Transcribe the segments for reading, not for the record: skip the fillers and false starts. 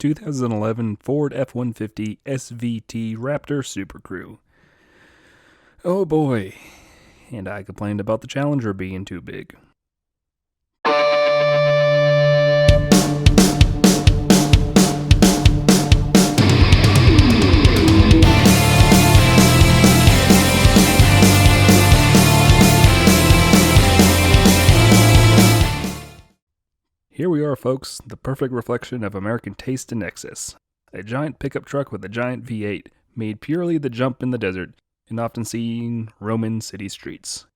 2011 Ford F-150 SVT Raptor SuperCrew. Oh boy, and I complained about the Challenger being too big. Here we are, folks, the perfect reflection of American taste and excess. A giant pickup truck with a giant V8, made purely the jump in the desert, and often seen roaming city streets.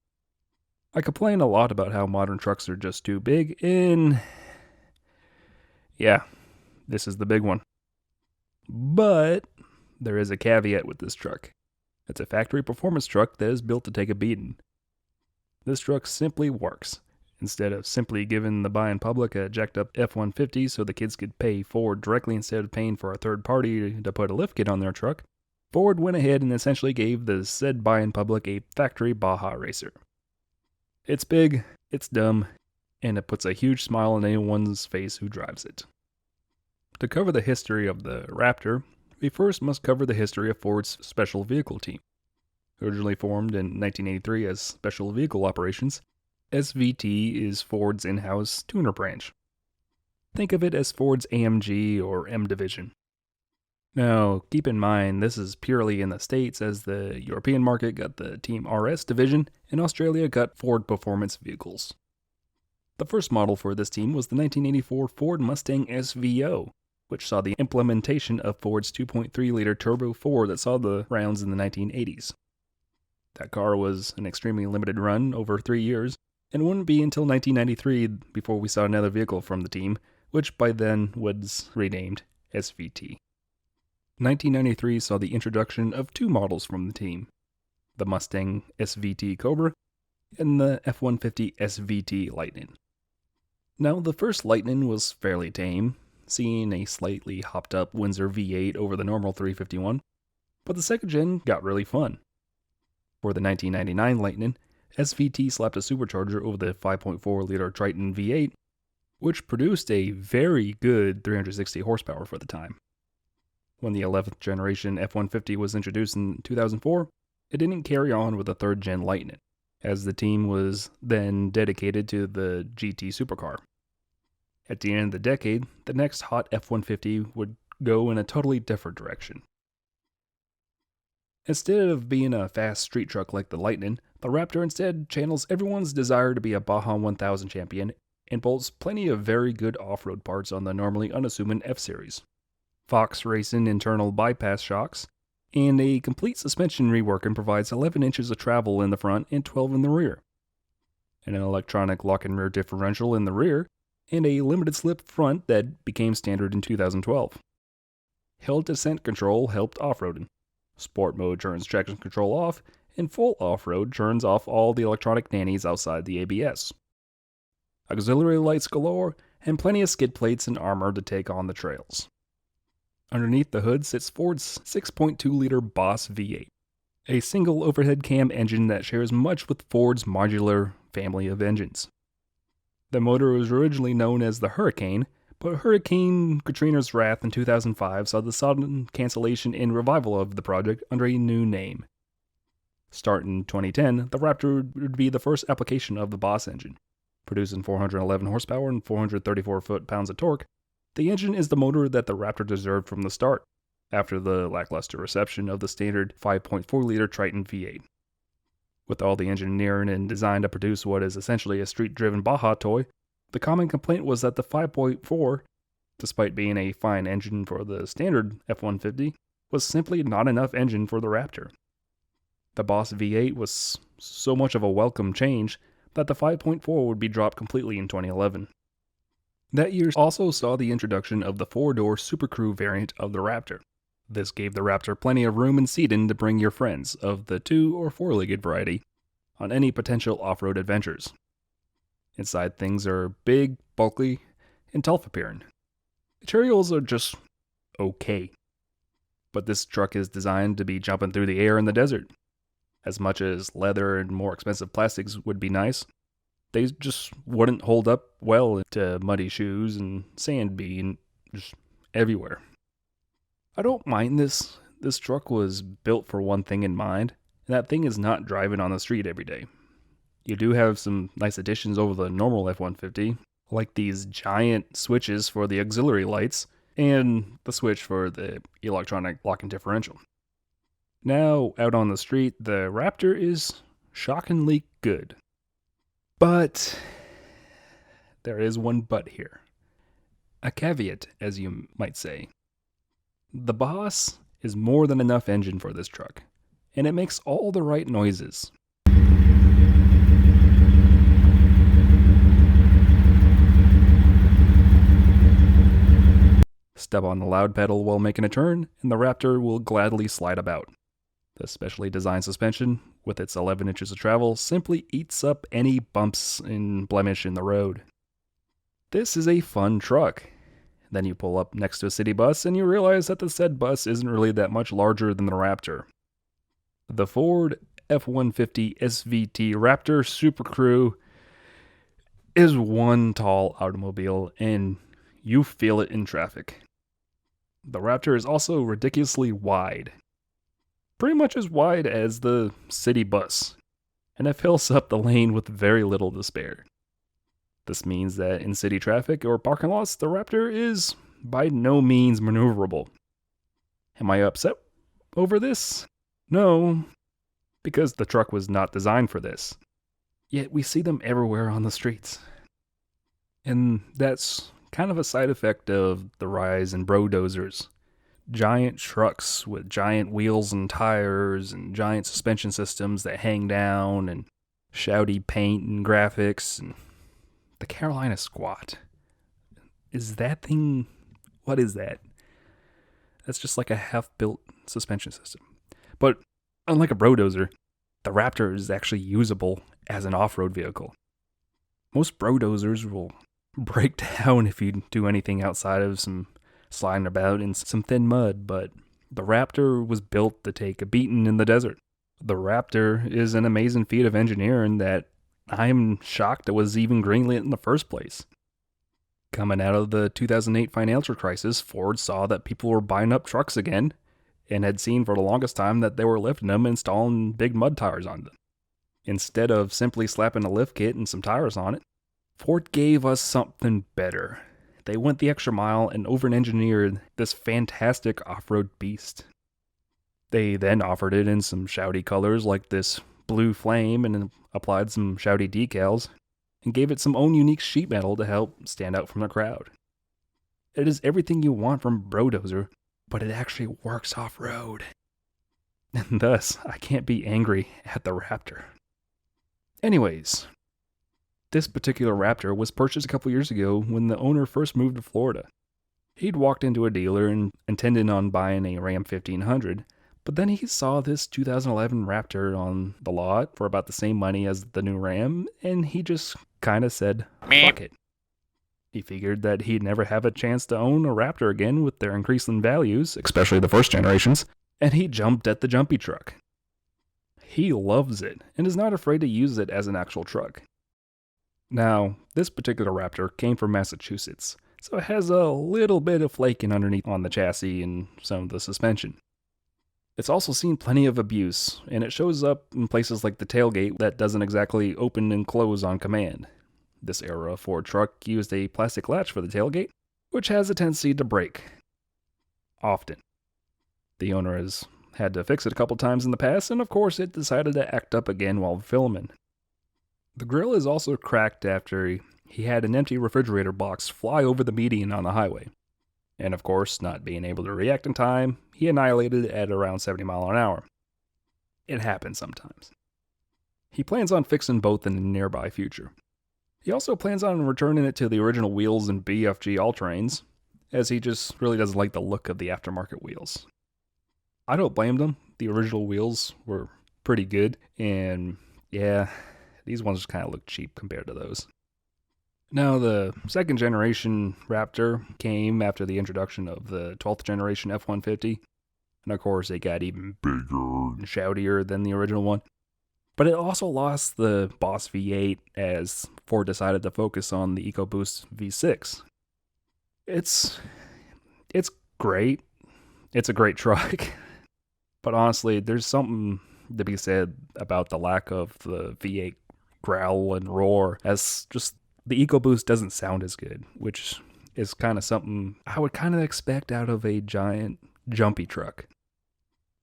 I complain a lot about how modern trucks are just too big, and yeah, this is the big one. But there is a caveat with this truck. It's a factory performance truck that is built to take a beating. This truck simply works. Instead of simply giving the buying public a jacked up F-150 so the kids could pay Ford directly instead of paying for a third party to put a lift kit on their truck, Ford went ahead and essentially gave the said buying public a factory Baja racer. It's big, it's dumb, and it puts a huge smile on anyone's face who drives it. To cover the history of the Raptor, we first must cover the history of Ford's Special Vehicle Team. Originally formed in 1983 as Special Vehicle Operations, SVT is Ford's in-house tuner branch. Think of it as Ford's AMG or M Division. Now, keep in mind this is purely in the States, as the European market got the Team RS Division and Australia got Ford Performance Vehicles. The first model for this team was the 1984 Ford Mustang SVO, which saw the implementation of Ford's 2.3-liter Turbo 4 that saw the rounds in the 1980s. That car was an extremely limited run over 3 years, and wouldn't be until 1993 before we saw another vehicle from the team, which by then was renamed SVT. 1993 saw the introduction of two models from the team, the Mustang SVT Cobra and the F-150 SVT Lightning. Now, the first Lightning was fairly tame, seeing a slightly hopped-up Windsor V8 over the normal 351, but the second gen got really fun. For the 1999 Lightning, SVT slapped a supercharger over the 5.4-liter Triton V8, which produced a very good 360 horsepower for the time. When the 11th generation F-150 was introduced in 2004, it didn't carry on with the 3rd gen Lightning, as the team was then dedicated to the GT supercar. At the end of the decade, the next hot F-150 would go in a totally different direction. Instead of being a fast street truck like the Lightning, the Raptor instead channels everyone's desire to be a Baja 1000 champion and bolts plenty of very good off-road parts on the normally unassuming F-Series. Fox Racing internal bypass shocks, and a complete suspension reworking provides 11 inches of travel in the front and 12 in the rear. And an electronic lock and rear differential in the rear, and a limited slip front that became standard in 2012. Hill descent control helped off-roading. Sport mode turns traction control off, and full off-road turns off all the electronic nannies outside the ABS. Auxiliary lights galore, and plenty of skid plates and armor to take on the trails. Underneath the hood sits Ford's 6.2-liter Boss V8, a single overhead cam engine that shares much with Ford's modular family of engines. The motor was originally known as the Hurricane, but Hurricane Katrina's wrath in 2005 saw the sudden cancellation and revival of the project under a new name. Starting in 2010, the Raptor would be the first application of the Boss engine. Producing 411 horsepower and 434 foot-pounds of torque, the engine is the motor that the Raptor deserved from the start, after the lackluster reception of the standard 5.4-liter Triton V8. With all the engineering and design to produce what is essentially a street-driven Baja toy, the common complaint was that the 5.4, despite being a fine engine for the standard F-150, was simply not enough engine for the Raptor. The Boss V8 was so much of a welcome change that the 5.4 would be dropped completely in 2011. That year also saw the introduction of the 4-door SuperCrew variant of the Raptor. This gave the Raptor plenty of room and seating to bring your friends of the 2- or 4-legged variety on any potential off-road adventures. Inside things are big, bulky, and tough appearing. Materials are just okay. But this truck is designed to be jumping through the air in the desert. As much as leather and more expensive plastics would be nice, they just wouldn't hold up well to muddy shoes and sand being just everywhere. I don't mind this. This truck was built for one thing in mind, and that thing is not driving on the street every day. You do have some nice additions over the normal F-150, like these giant switches for the auxiliary lights, and the switch for the electronic locking differential. Now, out on the street, the Raptor is shockingly good. But there is one but here. A caveat, as you might say. The Boss is more than enough engine for this truck, and it makes all the right noises. Step on the loud pedal while making a turn, and the Raptor will gladly slide about. The specially designed suspension, with its 11 inches of travel, simply eats up any bumps and blemish in the road. This is a fun truck. Then you pull up next to a city bus and you realize that the said bus isn't really that much larger than the Raptor. The Ford F-150 SVT Raptor SuperCrew is one tall automobile, and you feel it in traffic. The Raptor is also ridiculously wide. Pretty much as wide as the city bus, and it fills up the lane with very little to spare. This means that in city traffic or parking lots, the Raptor is by no means maneuverable. Am I upset over this? No, because the truck was not designed for this. Yet we see them everywhere on the streets. And that's kind of a side effect of the rise in bro-dozers. Giant trucks with giant wheels and tires and giant suspension systems that hang down and shouty paint and graphics and the Carolina Squat. Is that thing... what is that? That's just like a half-built suspension system. But unlike a bro-dozer, the Raptor is actually usable as an off-road vehicle. Most bro-dozers will break down if you do anything outside of some sliding about in some thin mud, but the Raptor was built to take a beating in the desert. The Raptor is an amazing feat of engineering that I'm shocked it was even greenlit in the first place. Coming out of the 2008 financial crisis, Ford saw that people were buying up trucks again, and had seen for the longest time that they were lifting them and installing big mud tires on them. Instead of simply slapping a lift kit and some tires on it, Ford gave us something better. They went the extra mile and over-engineered this fantastic off-road beast. They then offered it in some shouty colors like this blue flame and applied some shouty decals and gave it some own unique sheet metal to help stand out from the crowd. It is everything you want from bro-dozer, but it actually works off-road. And thus, I can't be angry at the Raptor. Anyways, this particular Raptor was purchased a couple years ago when the owner first moved to Florida. He'd walked into a dealer and intended on buying a Ram 1500, but then he saw this 2011 Raptor on the lot for about the same money as the new Ram, and he just kind of said, fuck it. He figured that he'd never have a chance to own a Raptor again with their increasing values, especially the first generations, and he jumped at the jumpy truck. He loves it and is not afraid to use it as an actual truck. Now, this particular Raptor came from Massachusetts, so it has a little bit of flaking underneath on the chassis and some of the suspension. It's also seen plenty of abuse, and it shows up in places like the tailgate that doesn't exactly open and close on command. This era Ford truck used a plastic latch for the tailgate, which has a tendency to break. Often. The owner has had to fix it a couple times in the past, and of course it decided to act up again while filming. The grill is also cracked after he had an empty refrigerator box fly over the median on the highway. And of course, not being able to react in time, he annihilated it at around 70 miles an hour. It happens sometimes. He plans on fixing both in the nearby future. He also plans on returning it to the original wheels and BFG all-terrains, as he just really doesn't like the look of the aftermarket wheels. I don't blame them. The original wheels were pretty good, and yeah, these ones kind of look cheap compared to those. Now, the second generation Raptor came after the introduction of the 12th generation F-150, and of course it got even bigger and shoutier than the original one. But it also lost the Boss V8 as Ford decided to focus on the EcoBoost V6. It's It's great. It's a great truck. But honestly, there's something to be said about the lack of the V8 growl and roar, as just the EcoBoost doesn't sound as good, which is kind of something I would kind of expect out of a giant jumpy truck.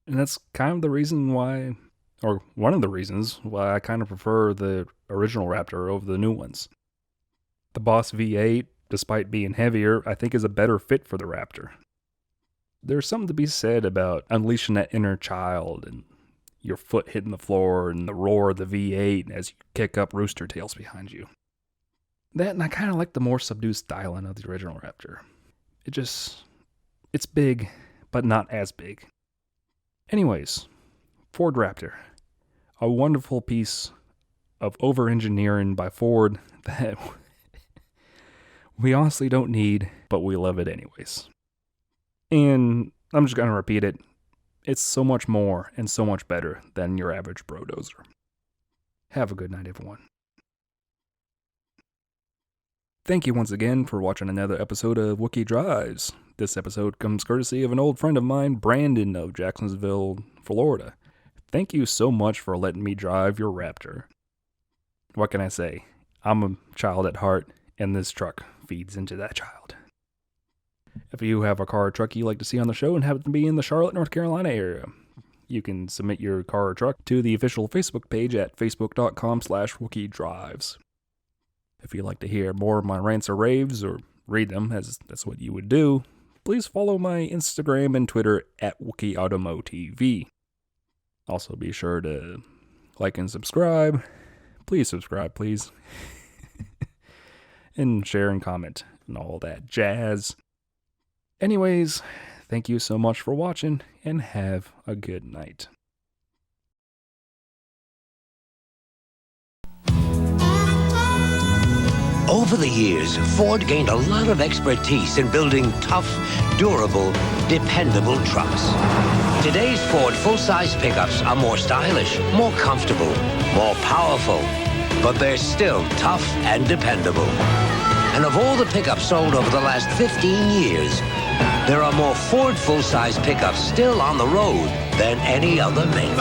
And that's kind of the reason why, or one of the reasons why I kind of prefer the original Raptor over the new ones. The Boss V8, despite being heavier, I think is a better fit for the Raptor. There's something to be said about unleashing that inner child and your foot hitting the floor and the roar of the V8 as you kick up rooster tails behind you. That, and I kind of like the more subdued styling of the original Raptor. It's big, but not as big. Anyways, Ford Raptor. A wonderful piece of over-engineering by Ford that we honestly don't need, but we love it anyways. And I'm just going to repeat it. It's so much more and so much better than your average bro-dozer. Have a good night, everyone. Thank you once again for watching another episode of Wookie Drives. This episode comes courtesy of an old friend of mine, Brandon of Jacksonville, Florida. Thank you so much for letting me drive your Raptor. What can I say? I'm a child at heart, and this truck feeds into that child. If you have a car or truck you'd like to see on the show and happen to be in the Charlotte, North Carolina area, you can submit your car or truck to the official Facebook page at facebook.com/WookieDrives. If you'd like to hear more of my rants or raves, or read them, as that's what you would do, please follow my Instagram and Twitter at WookieAutomoTV. Also be sure to like and subscribe. Please subscribe, please. And share and comment and all that jazz. Anyways, thank you so much for watching, and have a good night. Over the years, Ford gained a lot of expertise in building tough, durable, dependable trucks. Today's Ford full-size pickups are more stylish, more comfortable, more powerful, but they're still tough and dependable. And of all the pickups sold over the last 15 years, there are more Ford full-size pickups still on the road than any other make.